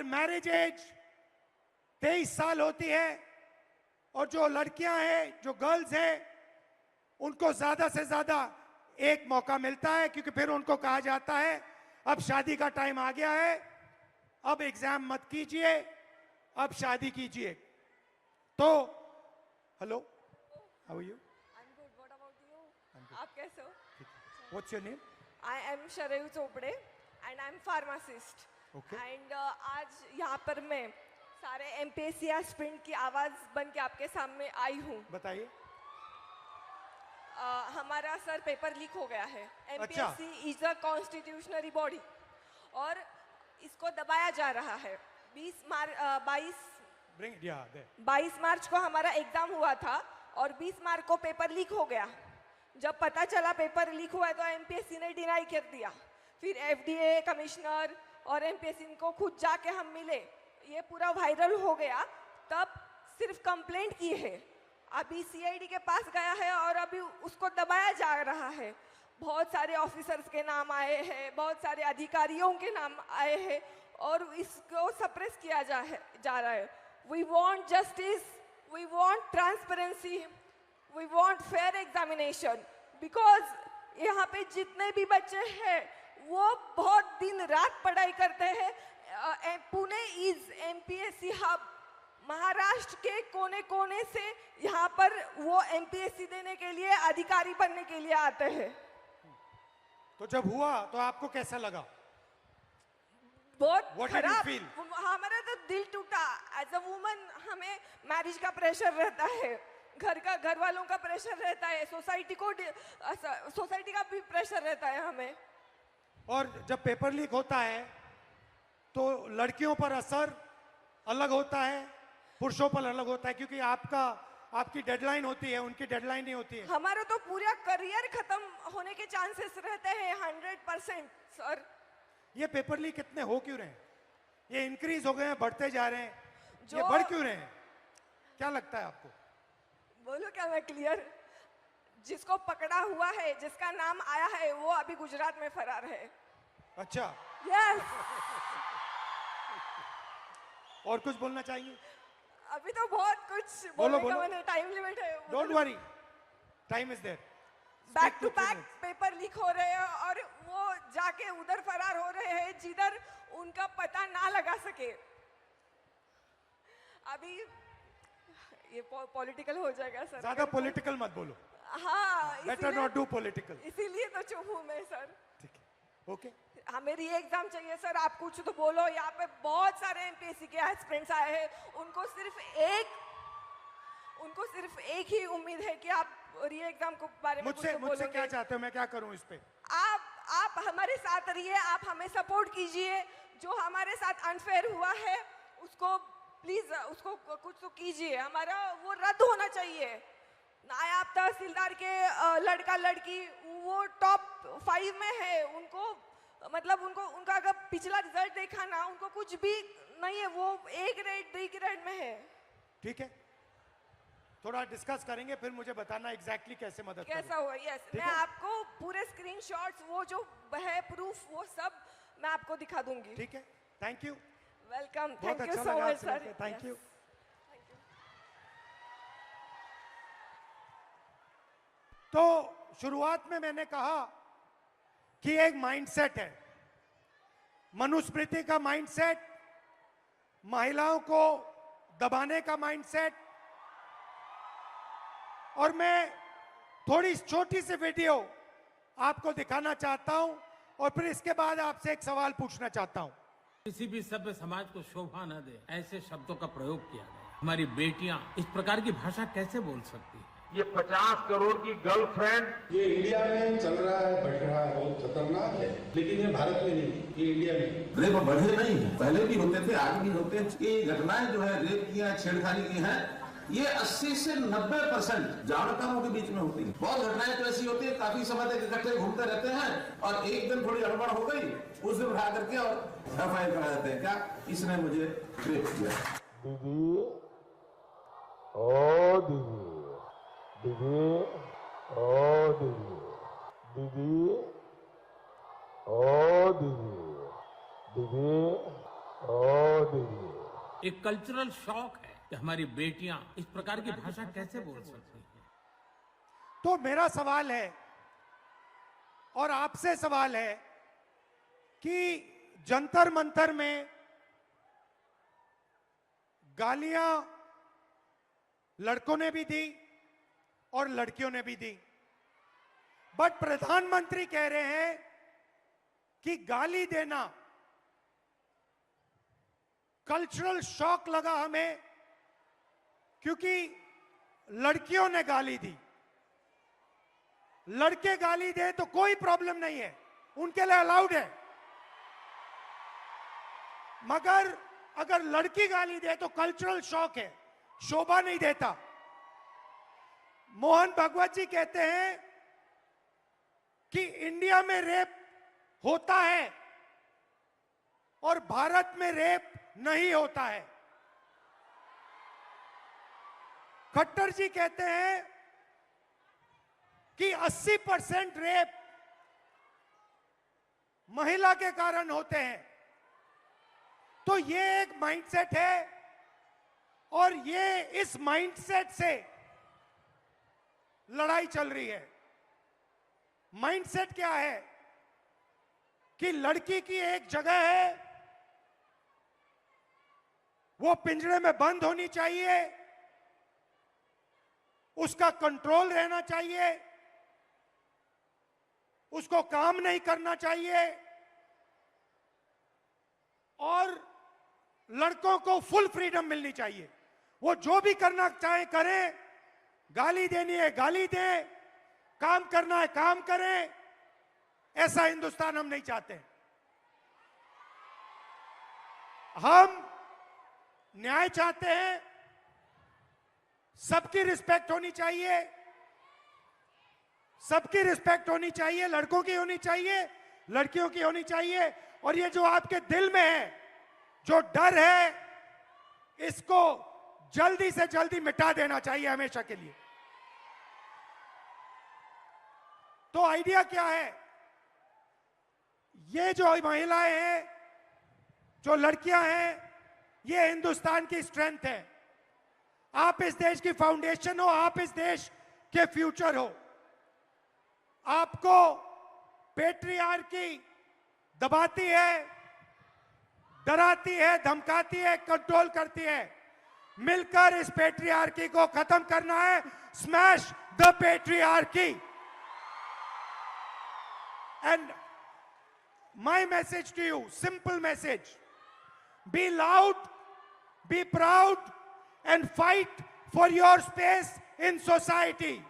अगर marriage as 23 साल होती है और जो लड़कियां हैं, जो गर्ल्स हैं, उनको ज्यादा से ज्यादा एक मौका मिलता है, क्योंकि फिर उनको कहा जाता है अब शादी का टाइम आ गया है, अब एग्जाम मत कीजिए, अब शादी कीजिए। तो hello, how are you? I'm good. What about you? आप कैसे हो? What's your name? I am Sharayu Chopde and I'm pharmacist. Okay. And आज यहाँ पर मैं सारे MPSC एस्पिरेंट की आवाज बन के आपके सामने आई हूँ। बताइए। हमारा सर पेपर लीक हो गया है। अच्छा। MPSC इज अ कॉन्स्टिट्यूशनरी बॉडी और इसको दबाया जा रहा है। 22 मार्च को हमारा एग्जाम हुआ था और 20 मार्च को पेपर लीक हो गया। जब पता चला पेपर लीक हुआ है तो MPSC ने डिनाई कर दिया। फिर FDA कमिश्नर और MPSC को खुद जाके हम मिले, ये पूरा वायरल हो गया। तब सिर्फ कंप्लेंट की है, अभी CID के पास गया है और अभी उसको दबाया जा रहा है। बहुत सारे ऑफिसर्स के नाम आए हैं, बहुत सारे अधिकारियों के नाम आए हैं और इसको सप्रेस किया जा रहा है। We want justice, we want transparency, we want fair examination, because यहाँ पे जितने भी बच्चे हैं वो बहुत दिन रात पढ़ाई करते हैं। Pune is MPSC hub. Maharashtra के कोने कोने से यहाँ पर वो MPSC देने के लिए, अधिकारी बनने के लिए आते हैं। तो जब हुआ तो आपको कैसा लगा? बहुत What did you खराब। feel? हमारा तो दिल टूटा। एज अ वुमन हमें मैरिज का प्रेशर रहता है, घर वालों का प्रेशर रहता है, सोसाइटी का भी प्रेशर रहता है हमें। और जब पेपर लीक होता है तो लड़कियों पर असर अलग होता है, पुरुषों पर अलग होता है, क्योंकि आपकी डेडलाइन होती है, उनकी डेडलाइन नहीं होती है। हमारा तो पूरा करियर खत्म होने के चांसेस रहते हैं 100%। सर ये पेपर लीक कितने हो क्यों रहे हैं? ये इंक्रीज हो गए हैं, बढ़ते जा रहे हैं, ये बढ़ क्यों रहे हैं? क्या लगता है आपको? बोलो क्या मैं क्लियर? जिसको पकड़ा हुआ है, जिसका नाम आया है, वो अभी गुजरात में फरार है। अच्छा। यस। और कुछ बोलना चाहिए? अभी तो बहुत कुछ बोलो, बोलने का मैंने, टाइम लिमिट है। Don't worry, time is there. Back to back paper leak हो रहे हैं और वो जाके उधर फरार हो रहे हैं जिधर उनका पता ना लगा सके। अभी ये पॉलिटिकल हो जाएगा सर। ज्यादा पॉलिटिकल मत बोलो। हाँ, बेटर नॉट डू पॉलिटिकल। इसीलिए तो चुप हूँ मैं सर। ठीक है, ओके। हमें री एग्जाम चाहिए सर, आप कुछ तो बोलो। यहाँ पे बहुत सारे MPSC के एस्पिरेंट्स आए हैं, उनको सिर्फ एक ही उम्मीद है कि आप री एग्जाम को बारे में कुछ तो मुझसे क्या बोलोगे। चाहते हो? मैं क्या करूं इस पे? आप हमारे साथ रहिए, आप हमें सपोर्ट कीजिए। जो हमारे साथ अनफेयर हुआ है उसको प्लीज, उसको कुछ तो कीजिए। हमारा वो रद्द होना चाहिए। नायब तहसीलदार के लड़का लड़की वो टॉप 5 में है, उनको मतलब उनका अगर पिछला रिजल्ट देखा ना, उनको कुछ भी नहीं है, वो A ग्रेड D ग्रेड में है। ठीक है, थोड़ा डिस्कस करेंगे, फिर मुझे बताना एग्जैक्टली कैसे मदद कैसा हुआ। यस, मैं आपको पूरे स्क्रीनशॉट्स, वो जो है प्रूफ, वो सब मैं आपको दिखा दूंगी। ठीक है, थैंक यू। वेलकम, बहुत थैंक यू अच्छा सो लगा मच आपसे सर। मिलकर, थैंक यू। तो शुरुआत में मैंने कहा कि एक माइंडसेट है, मनुस्मृति का माइंडसेट, महिलाओं को दबाने का माइंडसेट। और मैं थोड़ी छोटी सी वीडियो आपको दिखाना चाहता हूं और फिर इसके बाद आपसे एक सवाल पूछना चाहता हूं। किसी भी सभ्य समाज को शोभा न दे ऐसे शब्दों का प्रयोग किया गया। हमारी बेटियां इस प्रकार की भाषा कैसे बोल सकती हैं? ये 50 करोड़ की गर्लफ्रेंड, ये इंडिया में चल रहा है, बढ़ रहा है, बहुत खतरनाक है। लेकिन ये भारत में नहीं, ये इंडिया में। रेप बढ़े नहीं है, पहले भी होते थे, आज भी होते हैं। ये घटनाएं जो है रेप की है, छेड़खानी की है, ये 80 से 90% जानकारों के बीच में होती है। बहुत घटनाएं तो ऐसी होती है, काफी समय तक इकट्ठे घूमते रहते हैं और एक दिन थोड़ी गड़बड़ हो गई, उस दिन उठा करके और FIR करा देते हैं, क्या इसने मुझे रेप किया। दीदी, ओ दीदी, दीदी, ओ दीदी, दीदी, ओ दीदी, दीदी, एक कल्चरल शॉक है कि हमारी बेटियां इस प्रकार की भाषा कैसे बोल सकती हैं। तो मेरा सवाल है और आपसे सवाल है कि जंतर मंतर में गालियां लड़कों ने भी दी और लड़कियों ने भी दी, बट प्रधानमंत्री कह रहे हैं कि गाली देना कल्चरल शॉक लगा हमें क्योंकि लड़कियों ने गाली दी। लड़के गाली दे तो कोई प्रॉब्लम नहीं है, उनके लिए अलाउड है, मगर अगर लड़की गाली दे तो कल्चरल शॉक है, शोभा नहीं देता। मोहन भागवत जी कहते हैं कि इंडिया में रेप होता है और भारत में रेप नहीं होता है। खट्टर जी कहते हैं कि 80% रेप महिला के कारण होते हैं। तो ये एक माइंडसेट है और ये इस माइंडसेट से लड़ाई चल रही है। माइंडसेट क्या है कि लड़की की एक जगह है, वो पिंजरे में बंद होनी चाहिए, उसका कंट्रोल रहना चाहिए, उसको काम नहीं करना चाहिए और लड़कों को फुल फ्रीडम मिलनी चाहिए। वो जो भी करना चाहे करें, गाली देनी है गाली दें, काम करना है काम करें। ऐसा हिंदुस्तान हम नहीं चाहते। हम न्याय चाहते हैं, सबकी रिस्पेक्ट होनी चाहिए, सबकी रिस्पेक्ट होनी चाहिए, लड़कों की होनी चाहिए, लड़कियों की होनी चाहिए। और ये जो आपके दिल में है, जो डर है, इसको जल्दी से जल्दी मिटा देना चाहिए हमेशा के लिए। तो आइडिया क्या है? ये जो महिलाएं हैं, जो लड़कियां हैं, ये हिंदुस्तान की स्ट्रेंथ है। आप इस देश की फाउंडेशन हो, आप इस देश के फ्यूचर हो। आपको पेट्रियार्की दबाती है, डराती है, धमकाती है, कंट्रोल करती है। मिलकर इस पेट्रियार्की को खत्म करना है। Smash the patriarchy. And my message to you, simple message: be loud, be proud, and fight for your space in society.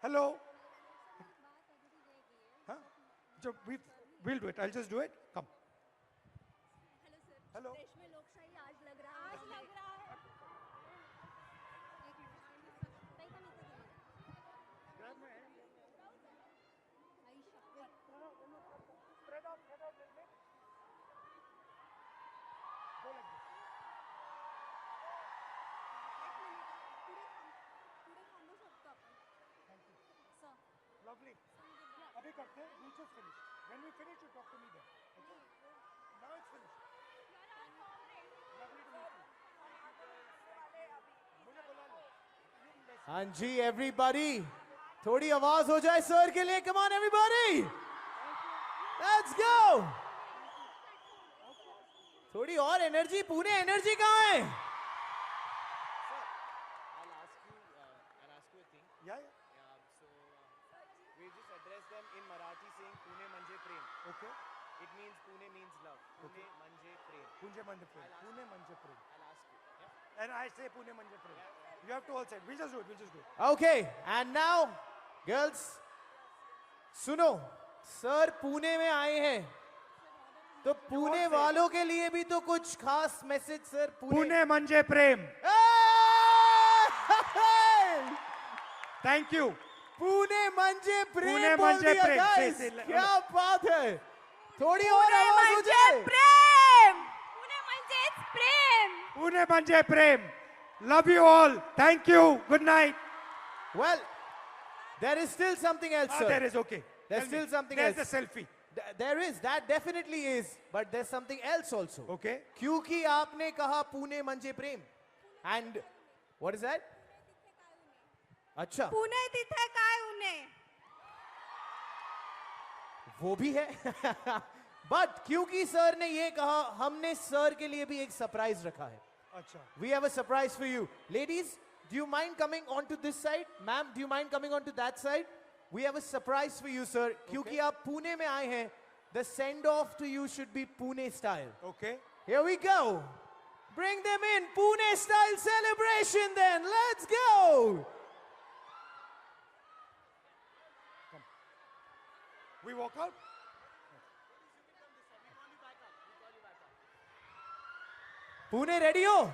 Hello? Huh? So we'll do it. I'll just do it. Come. Hello. देश में लोकशाही आज लग रहा है। एक minute, ताई का नीचे दे। Grab my hand. Spread out a little bit. Go like this. पुढे थांबू शकतो आपण. Thank you. Sir, Lovely. अभी करते हैं. We'll just finish. When we finish, you talk to me then. Okay? Now it's finished. Lovely to meet you. मुझे बुला लो. हाँ जी एवरीबॉडी, थोड़ी आवाज हो जाए सर के लिए। Come on everybody, let's go. थोड़ी और एनर्जी। पुणे एनर्जी कहाँ है? Yeah. We just address them in Marathi saying Pune Manje Prem. Okay. It means Pune means love. Pune Manje Prem. Pune Manje Prem. Pune Manje Prem. I'll ask you. Yeah? And I say Pune Manje Prem. You have to all say it. We'll just do it. We'll just do it. Okay and now girls सुनो, sir Pune में आए हैं तो पुणे वालों के लिए भी तो कुछ खास message sir. Pune Manje Prem. Thank you. Pune मंजे प्रेम पुणे बोल मंजे दिया प्रेम। guys। से- से- क्या बात है। थोड़ी और पुणे आवाज हो म्हणजे जाए। प्रेम. पुणे म्हणजेच प्रेम. Pune Manje Prem. Love you all. Thank you. Good night. Well, there is still something else, sir. There is okay. There's Tell me. still something There's else. the selfie. There is, that definitely is, but there's something else also. Okay. क्योंकि आपने कहा पुणे मंजे प्रेम, and what is that? अच्छा, पुणे तिथे काय उन्हे वो भी है. But क्योंकि सर ने ये कहा, हमने सर के लिए भी एक सरप्राइज रखा है. अच्छा. We have a surprise for you. Ladies, do you mind coming onto this side? Ma'am, do you mind coming onto that side? We have a surprise for you, sir. क्योंकि आप पुणे में आए हैं, the send off to you should be Pune style. Okay. Here we go. Bring them in. Pune style celebration then. Let's go. We walk out. Pune ready ho?